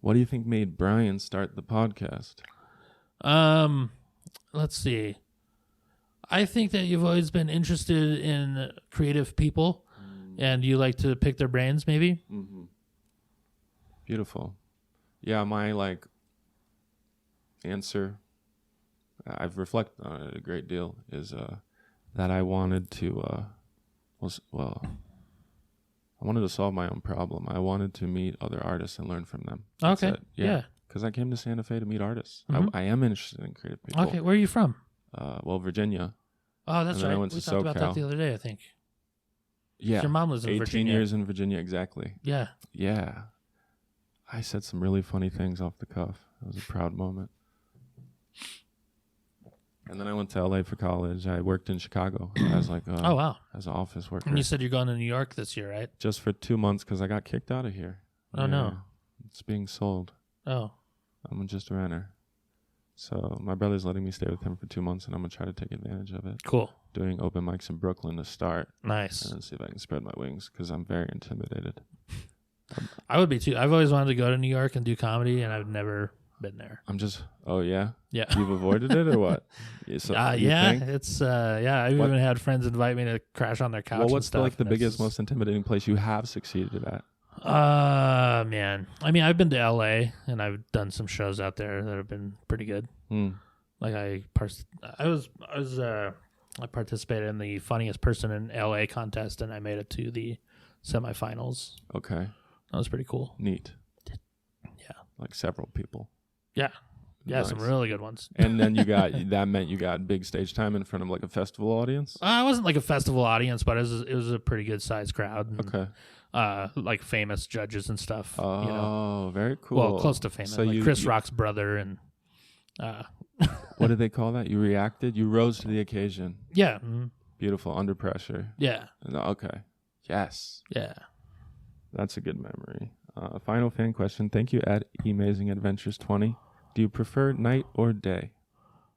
S1: what do you think made Brian start the podcast?
S2: Let's see. I think that you've always been interested in creative people, and you like to pick their brains, maybe.
S1: Beautiful. Yeah, my answer, I've reflected on it a great deal, is that I wanted to I wanted to solve my own problem. I wanted to meet other artists and learn from them. That's
S2: Okay.
S1: it. Yeah. Because I came to Santa Fe to meet artists. I am interested in creative people.
S2: Okay, where are you from?
S1: Virginia.
S2: Oh, that's
S1: And then
S2: right.
S1: I went
S2: We
S1: to
S2: talked about that
S1: SoCal.
S2: the other day, I think.
S1: Yeah.
S2: Your mom lives in
S1: 18
S2: Virginia.
S1: years in Virginia, exactly.
S2: Yeah.
S1: Yeah. I said some really funny things off the cuff. It was a proud moment. And then I went to LA for college. I worked in Chicago as
S2: oh, wow.
S1: as an office worker.
S2: And you said you're going to New York this year, right?
S1: Just for 2 months because I got kicked out of here.
S2: Oh, no.
S1: It's being sold.
S2: Oh.
S1: I'm just a renter. So my brother's letting me stay with him for 2 months, and I'm going to try to take advantage of it.
S2: Cool.
S1: Doing open mics in Brooklyn to start.
S2: Nice.
S1: And then see if I can spread my wings because I'm very intimidated.
S2: I would be too. I've always wanted to go to New York and do comedy, and I've never been there.
S1: Oh, yeah?
S2: Yeah.
S1: You've avoided it or what?
S2: It's I've
S1: What?
S2: even had friends invite me to crash on their couch.
S1: Well,
S2: and
S1: what's
S2: stuff,
S1: the
S2: and
S1: biggest, most intimidating place you have succeeded at?
S2: Man. I mean, I've been to LA and I've done some shows out there that have been pretty good. Like I participated in the funniest person in LA contest, and I made it to the semifinals.
S1: Okay.
S2: That was pretty cool.
S1: Neat.
S2: Yeah.
S1: Like several people.
S2: Yeah. Yeah,
S1: Nice.
S2: some really good ones.
S1: And then that meant you got big stage time in front of like a festival audience?
S2: It wasn't like a festival audience, but it was a pretty good sized crowd. And,
S1: Okay.
S2: like famous judges and stuff.
S1: Oh,
S2: you know?
S1: very cool.
S2: Well, close to famous.
S1: So
S2: like Chris Rock's brother and.
S1: What did they call that? You reacted? You rose to the occasion.
S2: Yeah. Mm-hmm.
S1: Beautiful. Under pressure.
S2: Yeah.
S1: Okay. Yes.
S2: Yeah.
S1: That's a good memory. Final fan question. Thank you at AmazingAdventures20. Do you prefer night or day?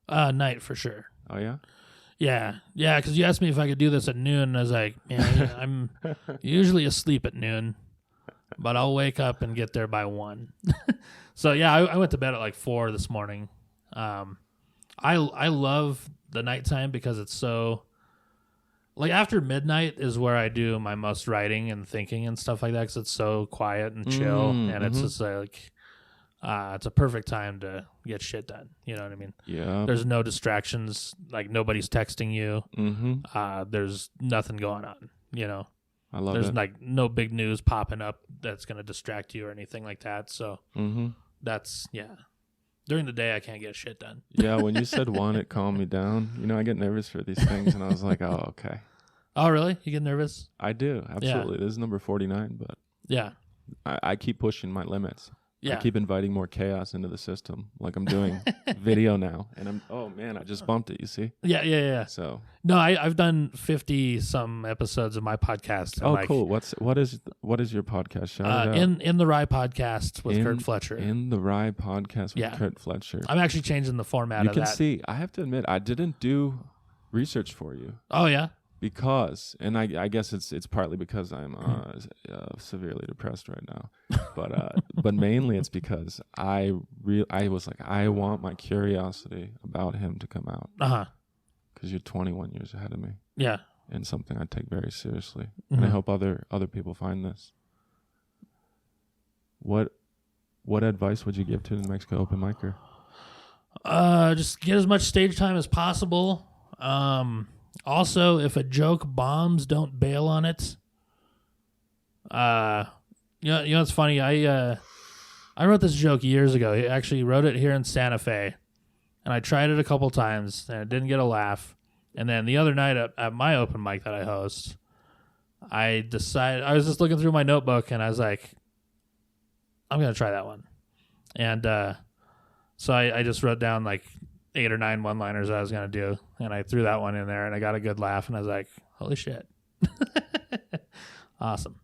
S2: Night for sure.
S1: Oh, yeah?
S2: Yeah. Yeah, because you asked me if I could do this at noon. And I was like, man, I'm usually asleep at noon, but I'll wake up and get there by 1. So, yeah, I went to bed at like 4 this morning. I love the nighttime because it's so... Like, after midnight is where I do my most writing and thinking and stuff like that because it's so quiet and chill. And it's just like... it's a perfect time to get shit done. You know what I mean?
S1: Yeah.
S2: There's no distractions. Like, nobody's texting you.
S1: Mm-hmm.
S2: There's nothing going on, you know?
S1: I love
S2: There's
S1: it.
S2: like no big news popping up that's going to distract you or anything like that. So that's, yeah. During the day, I can't get shit done.
S1: Yeah, when you said 1, it calmed me down. You know, I get nervous for these things, and I was like, oh, okay.
S2: Oh, really? You get nervous?
S1: I do, absolutely.
S2: Yeah.
S1: This is number 49, but
S2: Yeah.
S1: I keep pushing my limits.
S2: Yeah.
S1: I keep inviting more chaos into the system, like I'm doing video now. And oh man, I just bumped it, you see?
S2: Yeah.
S1: So
S2: No, I've done 50 some episodes of my podcast.
S1: oh, cool. What is your podcast? Shout it out.
S2: In the Rye podcast with Curt Fletcher.
S1: In the Rye podcast with Curt Fletcher.
S2: I'm actually changing the format
S1: You
S2: of
S1: can
S2: that.
S1: see, I have to admit, I didn't do research for you.
S2: Oh, yeah?
S1: Because, and I guess it's partly because I'm severely depressed right now, but mainly it's because I was like, I want my curiosity about him to come out. Because you're 21 years ahead of me.
S2: Yeah.
S1: And something I take very seriously, and I hope other people find this. What advice would you give to the New Mexico open micer?
S2: Just get as much stage time as possible. Also, if a joke bombs, don't bail on it. You know what's funny? I wrote this joke years ago. I actually wrote it here in Santa Fe, and I tried it a couple times, and it didn't get a laugh. And then the other night at my open mic that I host, I decided, I was just looking through my notebook, and I was like, I'm going to try that one. And so I just wrote down like 8 or 9 one-liners I was going to do, and I threw that one in there, and I got a good laugh, and I was like, holy shit. Awesome.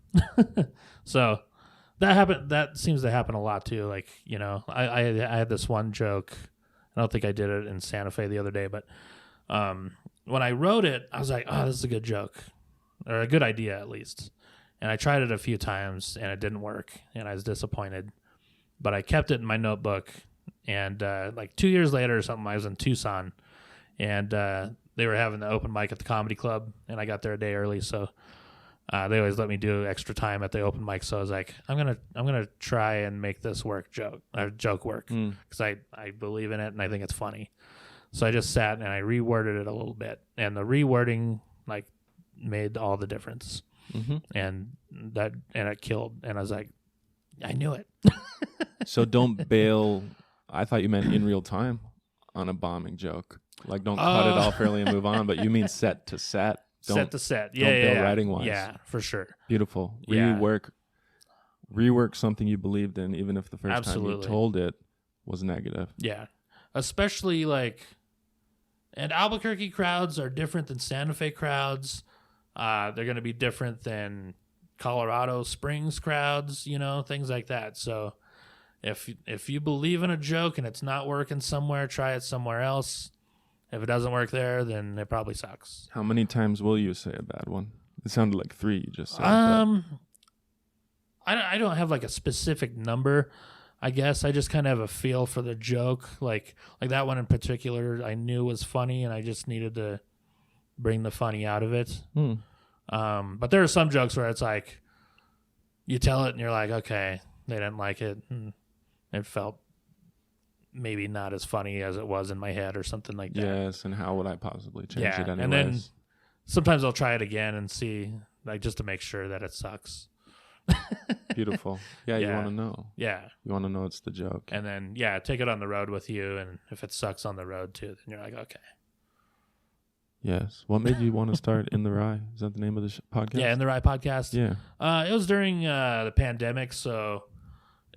S2: So that happened. That seems to happen a lot too. Like, you know, I had this one joke. I don't think I did it in Santa Fe the other day, but when I wrote it, I was like, oh, this is a good joke, or a good idea at least. And I tried it a few times, and it didn't work, and I was disappointed. But I kept it in my notebook, and like 2 years later or something, I was in Tucson, and they were having the open mic at the comedy club, and I got there a day early, so they always let me do extra time at the open mic. So I was like, I'm gonna try and make this joke work, because I believe in it and I think it's funny. So I just sat and I reworded it a little bit, and the rewording like made all the difference, and it killed. And I was like, I knew it.
S1: So don't bail. I thought you meant in real time on a bombing joke. Like don't cut it off early and move on, but you mean set to set.
S2: Set to set.
S1: Don't bail writing wise.
S2: Yeah, for sure.
S1: Beautiful.
S2: Yeah.
S1: Rework something you believed in, even if the first time you
S2: Absolutely.
S1: told it was negative.
S2: Yeah. Especially like, and Albuquerque crowds are different than Santa Fe crowds. They're going to be different than Colorado Springs crowds, you know, things like that. So if you believe in a joke and it's not working somewhere, try it somewhere else. If it doesn't work there, then it probably sucks.
S1: How many times will you say a bad one? It sounded like 3 you just said.
S2: I don't have like a specific number. I guess I just kind of have a feel for the joke. Like that one in particular, I knew was funny, and I just needed to bring the funny out of it. But there are some jokes where it's like you tell it and you're like, okay, they didn't like it. It felt maybe not as funny as it was in my head or something like that.
S1: Yes, and how would I possibly change it anyways?
S2: And then sometimes I'll try it again and see, like, just to make sure that it sucks.
S1: Beautiful. Yeah, you
S2: Yeah.
S1: want to know.
S2: Yeah.
S1: You want to know it's the joke.
S2: And then, yeah, take it on the road with you. And if it sucks on the road too, then you're like, okay.
S1: Yes. What made you want to start In the Rye? Is that the name of the podcast?
S2: Yeah, In the Rye podcast.
S1: Yeah.
S2: It was during the pandemic, so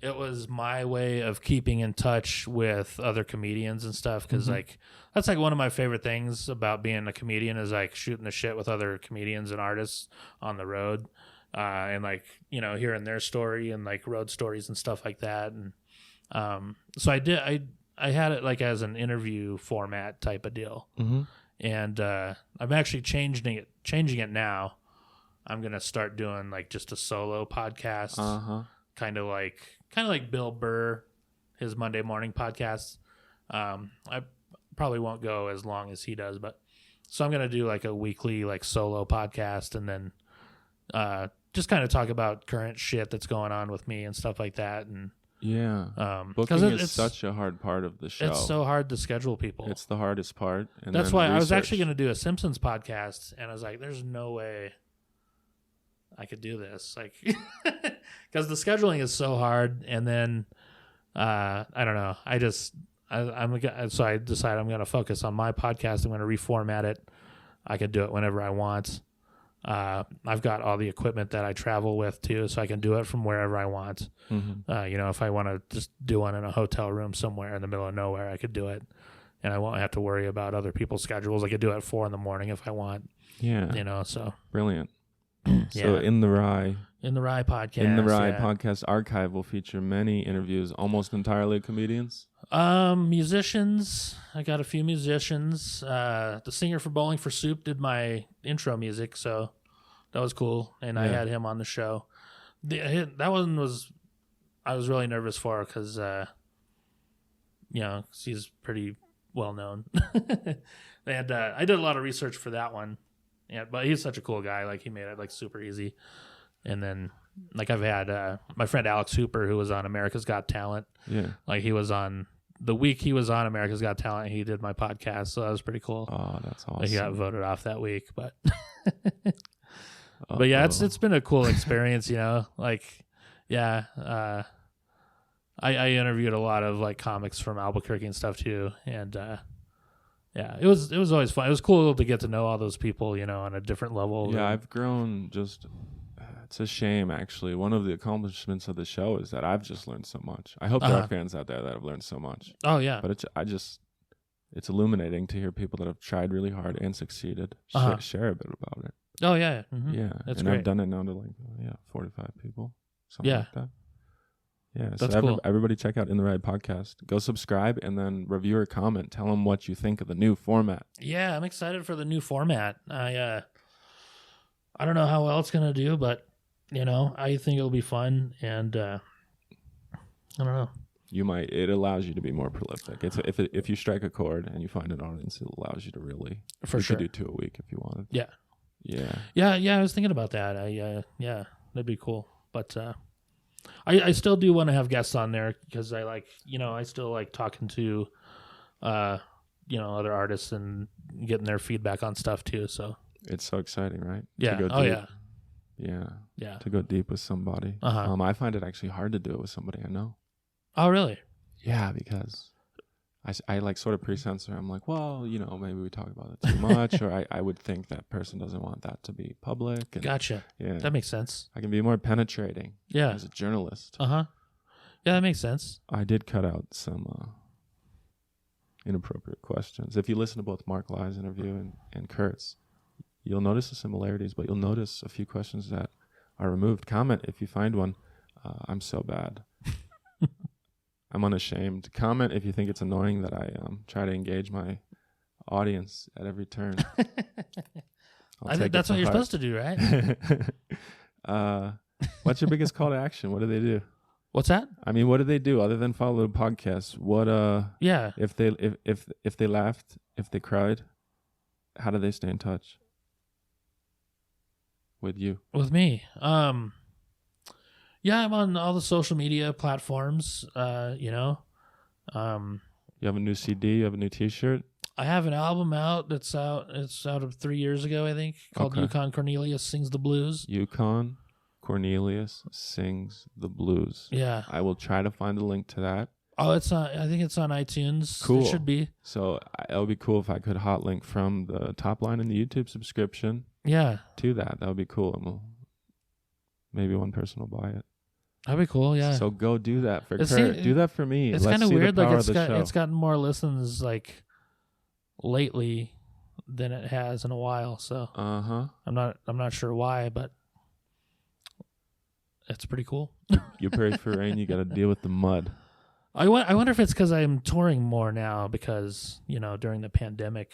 S2: it was my way of keeping in touch with other comedians and stuff. Because like that's like one of my favorite things about being a comedian is like shooting the shit with other comedians and artists on the road, and like hearing their story and like road stories and stuff like that. And so I had it like as an interview format type of deal.
S1: Mm-hmm.
S2: And I'm actually changing it now. I'm gonna start doing like just a solo podcast, kind of like Bill Burr, his Monday morning podcast. I probably won't go as long as he does, but so I'm gonna do like a weekly like solo podcast, and then just kind of talk about current shit that's going on with me and stuff like that. And
S1: yeah, booking is such a hard part of the show.
S2: It's so hard to schedule people.
S1: It's the hardest part. And
S2: that's why I was actually going to do a Simpsons podcast, and I was like, "There's no way I could do this," like, because the scheduling is so hard. And then I don't know. So I decided I'm going to focus on my podcast. I'm going to reformat it. I could do it whenever I want. I've got all the equipment that I travel with too, so I can do it from wherever I want. If I want to just do one in a hotel room somewhere in the middle of nowhere, I could do it, and I won't have to worry about other people's schedules. I could do it at 4 a.m. if I want.
S1: Yeah,
S2: so
S1: brilliant. So In the Rye podcast. In the Rye podcast archive will feature many interviews, almost entirely comedians.
S2: Musicians. I got a few musicians. The singer for Bowling for Soup did my intro music, so that was cool. And I had him on the show. That one I was really nervous for because, he's pretty well known. And I did a lot of research for that one. Yeah, but he's such a cool guy. Like he made it like super easy. And then like I've had my friend Alex Hooper, who was on America's Got Talent. Yeah. Like he was on the week he was on America's Got Talent, he did my podcast, so that was pretty cool.
S1: Oh, that's awesome.
S2: He got voted off that week, but but yeah, it's been a cool experience, Like, yeah, I interviewed a lot of like comics from Albuquerque and stuff too, and yeah, it was always fun. It was cool to get to know all those people, on a different level.
S1: Yeah, I've grown just. It's a shame, actually. One of the accomplishments of the show is that I've just learned so much. I hope there are fans out there that have learned so much.
S2: Oh yeah,
S1: but it's illuminating to hear people that have tried really hard and succeeded share a bit about it.
S2: Oh yeah,
S1: yeah. That's great. I've done it now to 45 people, something like that. Yeah,
S2: that's cool.
S1: Everybody check out In the Ride podcast. Go subscribe and then review or comment. Tell them what you think of the new format.
S2: Yeah, I'm excited for the new format. I don't know how well it's gonna do, but I think it'll be fun, and I don't know.
S1: It allows you to be more prolific. If you strike a chord and you find an audience, it allows you to really
S2: you could
S1: do 2 a week if you wanted.
S2: Yeah. I was thinking about that. That'd be cool. But I still do want to have guests on there because I still like talking to other artists and getting their feedback on stuff too. So
S1: it's so exciting, right?
S2: Yeah.
S1: Yeah. To go deep with somebody. I find it actually hard to do it with somebody I know.
S2: Oh, really?
S1: Yeah, because I like sort of pre-censor. I'm like, well, maybe we talk about it too much, or I would think that person doesn't want that to be public. And,
S2: gotcha.
S1: Yeah.
S2: That makes sense.
S1: I can be more penetrating.
S2: Yeah.
S1: As a journalist.
S2: Yeah, that makes sense.
S1: I did cut out some inappropriate questions. If you listen to both Mark Ly's interview and Curt's, you'll notice the similarities, but you'll notice a few questions that are removed. Comment if you find one. I'm so bad. I'm unashamed. Comment if you think it's annoying that I try to engage my audience at every turn.
S2: I think that's what you're supposed to do,
S1: right? What's your biggest call to action? What do they do?
S2: What's that?
S1: I mean, what do they do other than follow the podcast? What if they laughed, if they cried, how do they stay in touch with you?
S2: With me? Yeah, I'm on all the social media platforms. You
S1: have a new CD, you have a new T-shirt.
S2: I have an album out that's out. It's out of 3 years ago, I think, called Yukon Cornelius Sings the Blues.
S1: Yukon Cornelius Sings the Blues.
S2: Yeah.
S1: I will try to find a link to that.
S2: Oh, it's on. I think it's on iTunes.
S1: Cool.
S2: It should be.
S1: So it would be cool if I could hot link from the top line in the YouTube subscription.
S2: Yeah.
S1: To that would be cool, and maybe one person will buy it.
S2: That'd be cool. Yeah.
S1: So go do that for Curt. Do that for me.
S2: It's
S1: kind of
S2: weird. Like it's gotten more listens like lately than it has in a while. So I'm not sure why, but it's pretty cool.
S1: You pray for rain, you got to deal with the mud.
S2: I wonder if it's because I'm touring more now because, during the pandemic,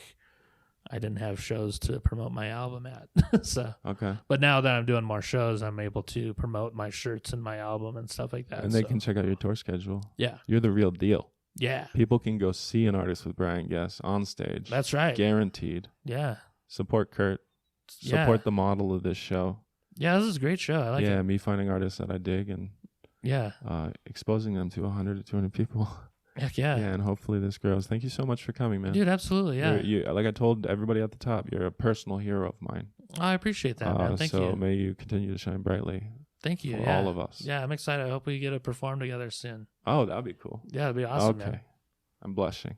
S2: I didn't have shows to promote my album at. So
S1: okay.
S2: But now that I'm doing more shows, I'm able to promote my shirts and my album and stuff like that.
S1: And they can check out your tour schedule.
S2: Yeah.
S1: You're the real deal.
S2: Yeah.
S1: People can go see an artist with Brian Guess on stage.
S2: That's right.
S1: Guaranteed.
S2: Yeah.
S1: Support Curt. Support the model of this show.
S2: Yeah, this is a great show. I like it.
S1: Yeah, me finding artists that I dig and exposing them to 100 to 200 people.
S2: Heck yeah.
S1: Yeah, and hopefully this grows. Thank you so much for coming, man.
S2: Dude, absolutely, yeah.
S1: You, like I told everybody at the top, you're a personal hero of mine.
S2: I appreciate that, man. Thank you.
S1: So may you continue to shine brightly.
S2: Thank you.
S1: For all of us.
S2: Yeah, I'm excited. I hope we get to perform together soon.
S1: Oh, that'd be cool.
S2: Yeah, that'd be awesome,
S1: okay.
S2: man.
S1: I'm blushing.